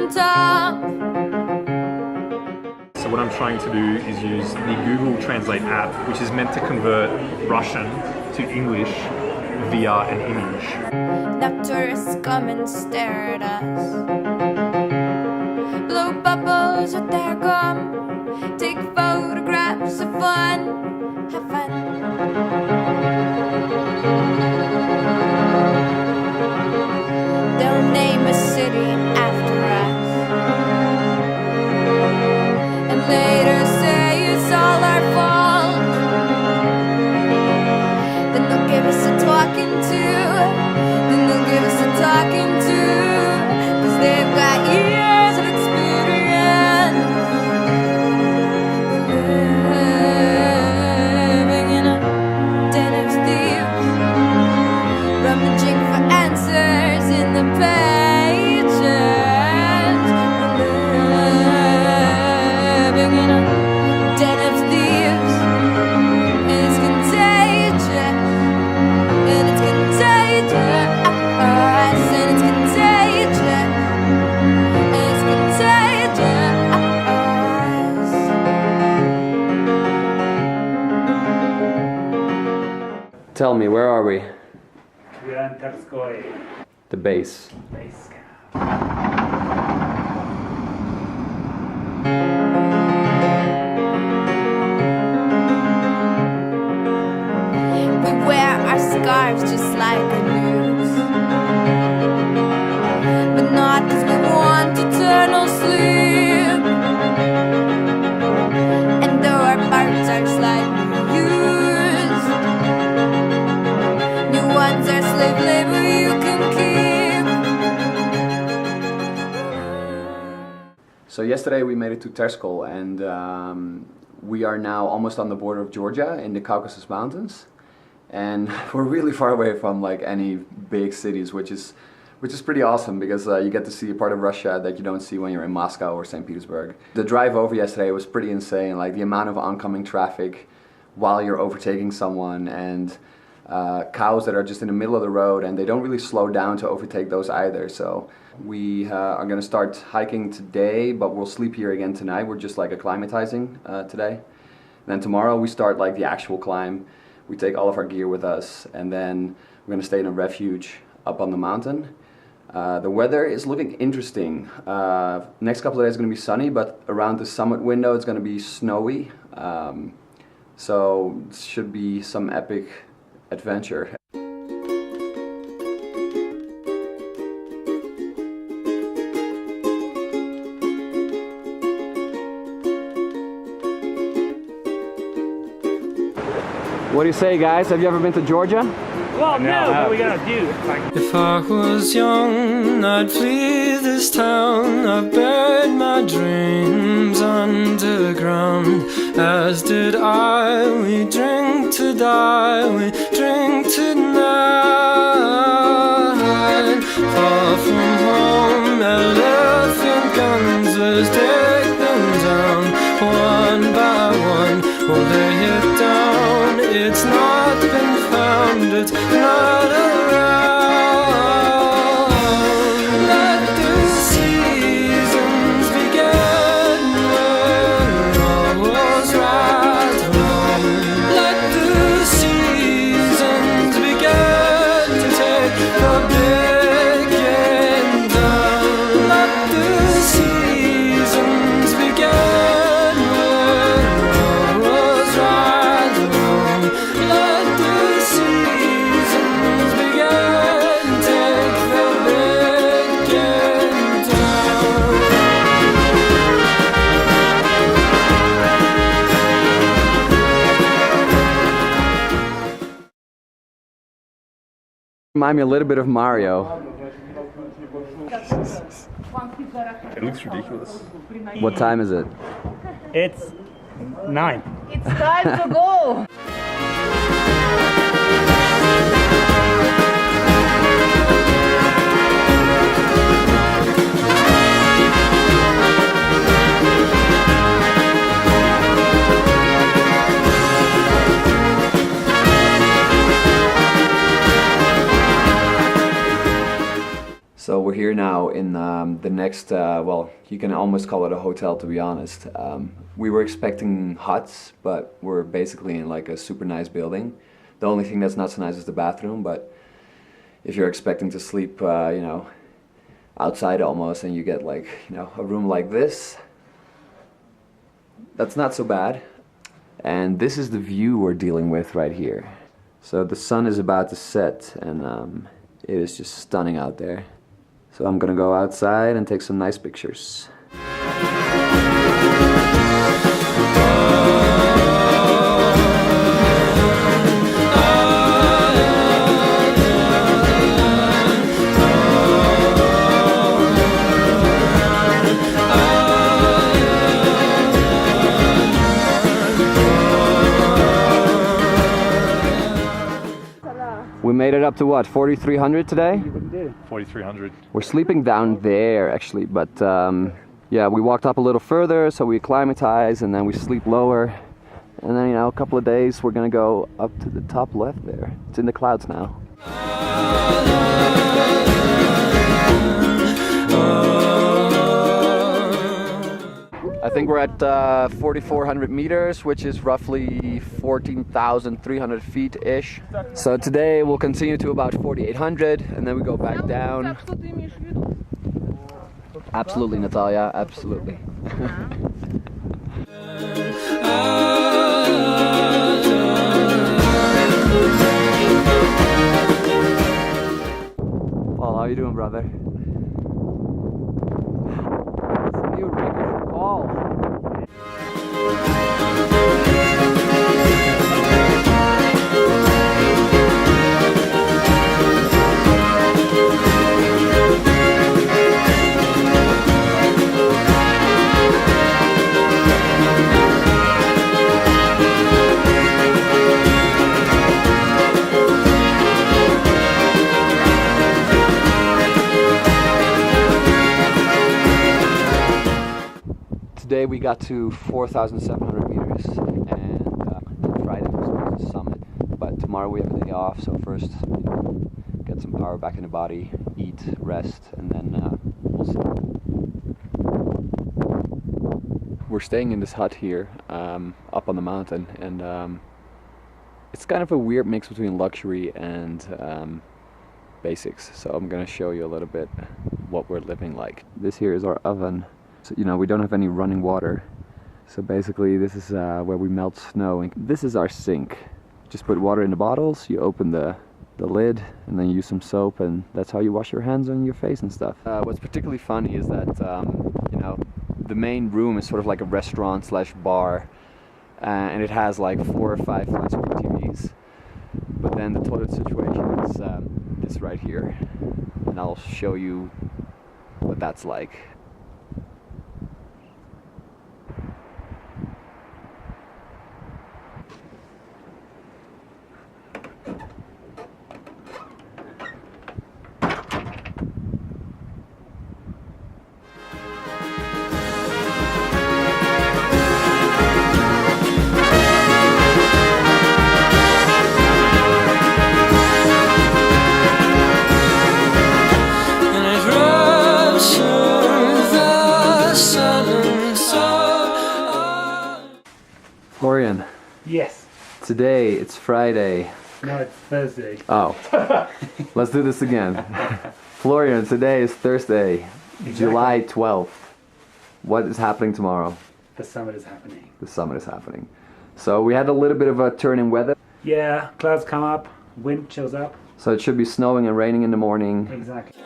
on top. So what I'm trying to do is use the Google Translate app, which is meant to convert Russian to English via an image. Now tourists come and stare at us. Blow bubbles with their gum. Take photographs of fun. Have fun. They'll name a city after us. And later say it's all our fault. Then they'll give us a talking to. Then they'll give us a talking to. 'Cause they've got years of experience. We're living in a den of thieves, rummaging for answers in the pages. We're living in a den of thieves, and it's contagious, and it's contagious, and it's contagious, and it's contagious. Tell me, where are we? We are in Terskoy The base. base camp. We wear our scarves just like the news, but not 'cause we want eternal sleep. And though our parts are slightly used, new ones are slave labor you can keep. So yesterday we made it to Terskol, and we are now almost on the border of Georgia in the Caucasus Mountains, and we're really far away from like any big cities, which is pretty awesome because you get to see a part of Russia that you don't see when you're in Moscow or St. Petersburg. The drive over yesterday was pretty insane, like the amount of oncoming traffic while you're overtaking someone, and cows that are just in the middle of the road and they don't really slow down to overtake those either. So we are going to start hiking today, but we'll sleep here again tonight. We're just like acclimatizing today. And then tomorrow we start like the actual climb. We take all of our gear with us, and then we're going to stay in a refuge up on the mountain. The weather is looking interesting. Next couple of days is going to be sunny, but around the summit window it's going to be snowy. So it should be some epic adventure. What do you say, guys? Have you ever been to Georgia? Well, no, what are we gonna do? If I was young, I'd flee this town. I buried my dreams underground. As did I, we drink to die, we drink tonight. Far from home, elephant guns, let's take them down. One by one, we'll lay it down. It's not been found, it's not around. Let the seasons begin when all was right wrong. Let the seasons begin to take the beginning down. Let the seasons begin when all was right wrong. Let the seasons begin, take the beginning down. Remind me a little bit of Mario. It looks ridiculous. What time is it? It's 9. It's time to go! So we're here now in the next, well, you can almost call it a hotel, to be honest. We were expecting huts, but we're basically in like a super nice building. The only thing that's not so nice is the bathroom, but if you're expecting to sleep, you know, outside almost, and you get like, you know, a room like this, that's not so bad. And this is the view we're dealing with right here. So the sun is about to set, and it is just stunning out there. So I'm gonna go outside and take some nice pictures. We made it up to what, 4,300 today? 4,300. We're sleeping down there actually, but yeah, we walked up a little further, so we acclimatize and then we sleep lower. And then, you know, a couple of days we're gonna go up to the top left there. It's in the clouds now. I think we're at 4,400 meters, which is roughly 14,300 feet-ish. So today we'll continue to about 4,800 and then we go back down. Absolutely, Natalia, absolutely. Paul, how you doing, brother? It's a new record for Paul. Today we got to 4,700 meters and Friday was the summit, but tomorrow we have a day off, so first, you know, get some power back in the body, eat, rest, and then we'll see. We're staying in this hut here up on the mountain, and it's kind of a weird mix between luxury and basics, so I'm gonna show you a little bit what we're living like. This here is our oven. So, you know, we don't have any running water, so basically this is where we melt snow, and this is our sink. Just put water in the bottles, you open the lid, and then you use some soap, and that's how you wash your hands and your face and stuff. What's particularly funny is that you know, the main room is sort of like a restaurant slash bar, and it has like 4 or 5 flat screen TVs, but then the toilet situation is this right here, and I'll show you what that's like. Florian, Yes. today it's Friday. No, it's Thursday. Oh, let's do this again. Florian, today is Thursday, July 12th. What is happening tomorrow? The summit is happening. The summit is happening. So we had a little bit of a turn in weather. Yeah, clouds come up, wind chills up. So it should be snowing and raining in the morning. Exactly.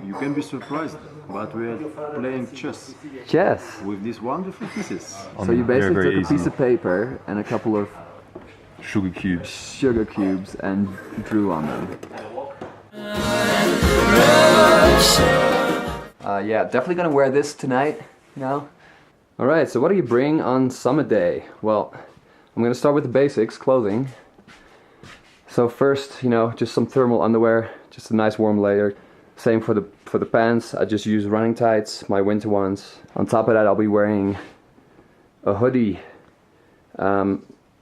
You can be surprised, but we are playing chess Chess. with these wonderful pieces. So you basically very took a easy. piece of paper and a couple of Sugar cubes. sugar cubes and drew on them. Yeah, definitely gonna wear this tonight, you know. Alright, so what do you bring on summit day? Well, I'm gonna start with the basics, clothing. So first, you know, just some thermal underwear, just a nice warm layer. Same for the pants, I just use running tights, my winter ones. On top of that, I'll be wearing a hoodie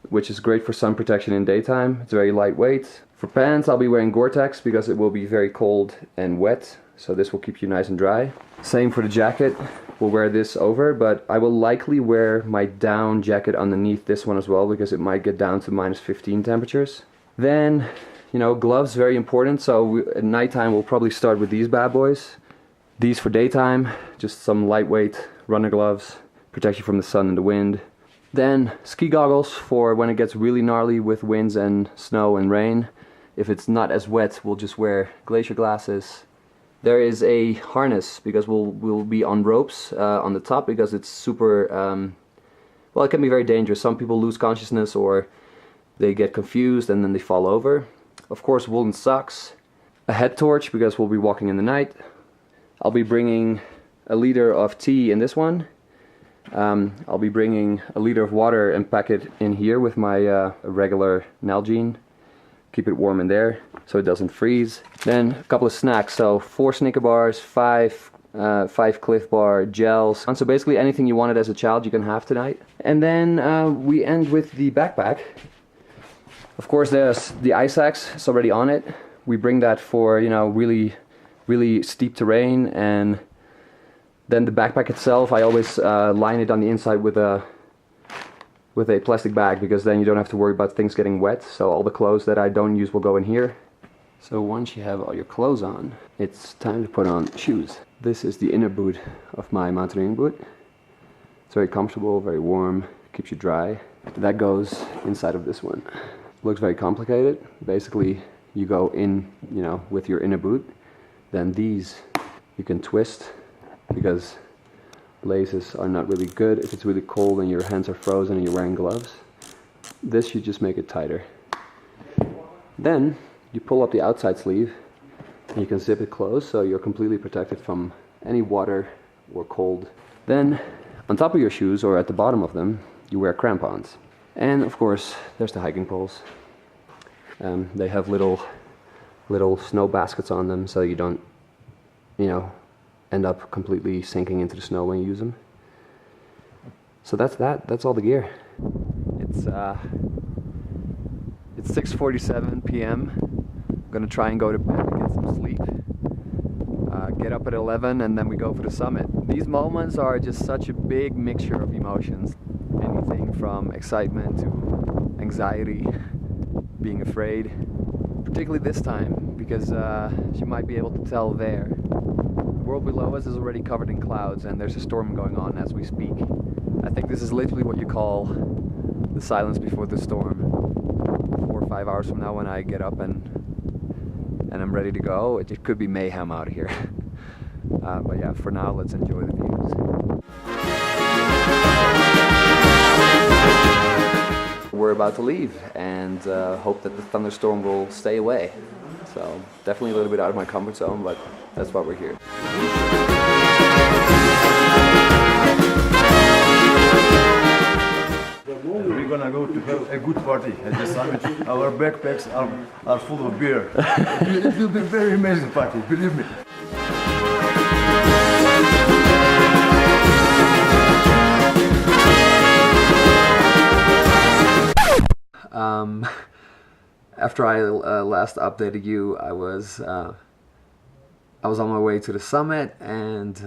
which is great for sun protection in daytime. It's very lightweight. For pants, I'll be wearing Gore-Tex because it will be very cold and wet, so this will keep you nice and dry. Same for the jacket. We'll wear this over, but I will likely wear my down jacket underneath this one as well because it might get down to -15 temperatures. Then, you know, gloves, very important. So at nighttime we'll probably start with these bad boys. These for daytime, just some lightweight runner gloves, protect you from the sun and the wind. Then ski goggles for when it gets really gnarly with winds and snow and rain. If it's not as wet, we'll just wear glacier glasses. There is a harness because we'll be on ropes on the top because it's super, well, it can be very dangerous. Some people lose consciousness or they get confused and then they fall over. Of course, woolen socks, a head torch because we'll be walking in the night. I'll be bringing a liter of tea in this one. I'll be bringing a liter of water and pack it in here with my regular Nalgene. Keep it warm in there so it doesn't freeze. Then a couple of snacks, so 4 Snicker bars, 5 Cliff Bar gels. And so basically anything you wanted as a child you can have tonight. And then we end with the backpack. Of course there's the ice axe, it's already on it. We bring that for, you know, really steep terrain. And then the backpack itself, I always line it on the inside with a plastic bag because then you don't have to worry about things getting wet. So all the clothes that I don't use will go in here. So once you have all your clothes on, it's time to put on shoes. This is the inner boot of my mountaineering boot. It's very comfortable, very warm, keeps you dry. That goes inside of this one. Looks very complicated. Basically, you go in, you know, with your inner boot. Then these you can twist because laces are not really good if it's really cold and your hands are frozen and you're wearing gloves. This should just make it tighter. Then you pull up the outside sleeve and you can zip it closed so you're completely protected from any water or cold. Then on top of your shoes or at the bottom of them you wear crampons. And of course there's the hiking poles. They have little snow baskets on them so you don't, you know, end up completely sinking into the snow when you use them. So that's all the gear. It's 6:47 p.m. I'm gonna try and go to bed and get some sleep. Get up at 11 and then we go for the summit. These moments are just such a big mixture of emotions. Anything from excitement to anxiety, being afraid. Particularly this time because as you might be able to tell there, the world below us is already covered in clouds and there's a storm going on as we speak. I think this is literally what you call the silence before the storm. 4 or 5 hours from now when I get up and I'm ready to go, it could be mayhem out here. But yeah, for now let's enjoy the views. We're about to leave and hope that the thunderstorm will stay away. So definitely a little bit out of my comfort zone, but that's why we're here. We're gonna go to have a good party at the summit. Our backpacks are full of beer. It will be a very amazing party, believe me. After I last updated you, I was on my way to the summit and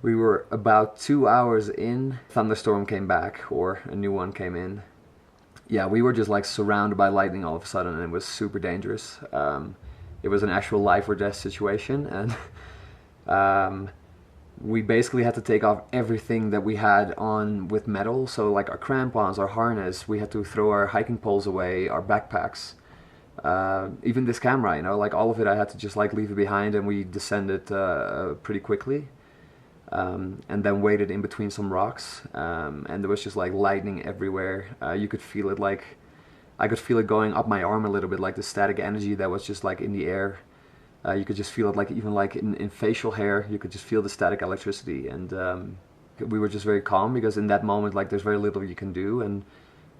we were about 2 hours in. Thunderstorm came back, or a new one came in. Yeah, we were just like surrounded by lightning all of a sudden and it was super dangerous. It was an actual life or death situation and we basically had to take off everything that we had on with metal, so like our crampons, our harness, we had to throw our hiking poles away, our backpacks, even this camera, you know, like all of it I had to just like leave it behind and we descended pretty quickly and then waited in between some rocks and there was just like lightning everywhere. You could feel it, like I could feel it going up my arm a little bit, like the static energy that was just like in the air. You could just feel it, like even like in facial hair, you could just feel the static electricity. And we were just very calm because in that moment, like there's very little you can do. And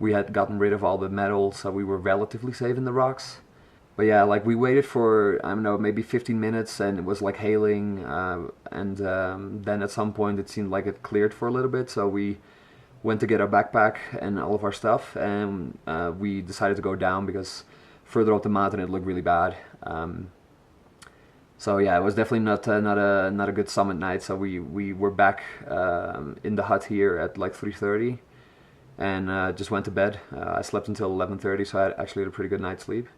we had gotten rid of all the metal, so we were relatively safe in the rocks. But yeah, like we waited for, I don't know, maybe 15 minutes and it was like hailing. And then at some point it seemed like it cleared for a little bit. So we went to get our backpack and all of our stuff, and we decided to go down because further up the mountain it looked really bad. So yeah, it was definitely not a good summit night. So we were back in the hut here at like 3:30, and just went to bed. I slept until 11:30, so I actually had a pretty good night's sleep.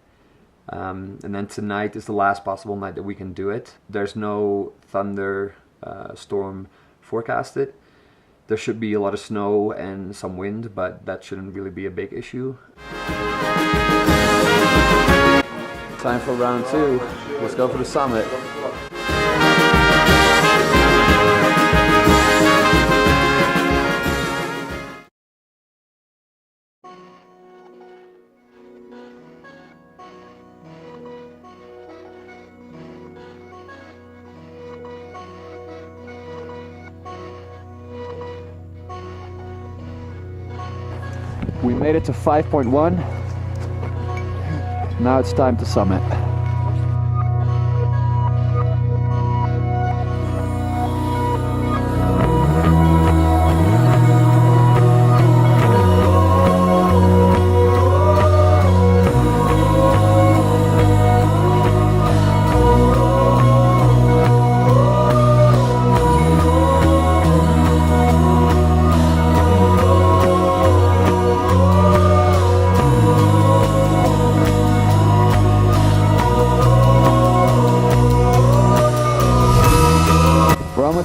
And then tonight is the last possible night that we can do it. There's no thunder storm forecasted. There should be a lot of snow and some wind, but that shouldn't really be a big issue. Time for round 2. Let's go for the summit. We made it to 5.1. Now it's time to summit.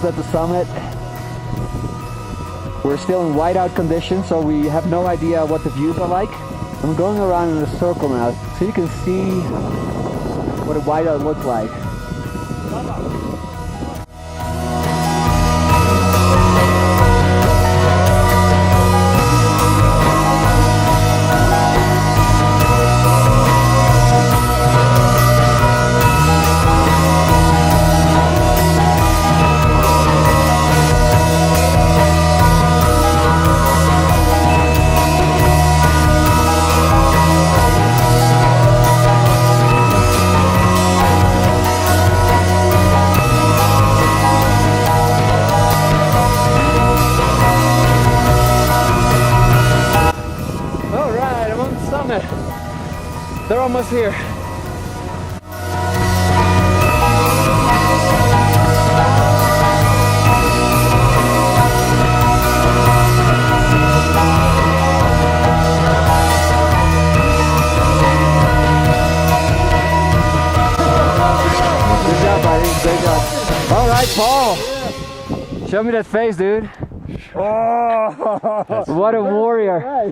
At the summit. We're still in whiteout conditions, so we have no idea what the views are like. I'm going around in a circle now, so you can see what a whiteout looks like. They're almost here. Good job, buddy. Great job. All right, Paul. Show me that face, dude. Oh, what a warrior.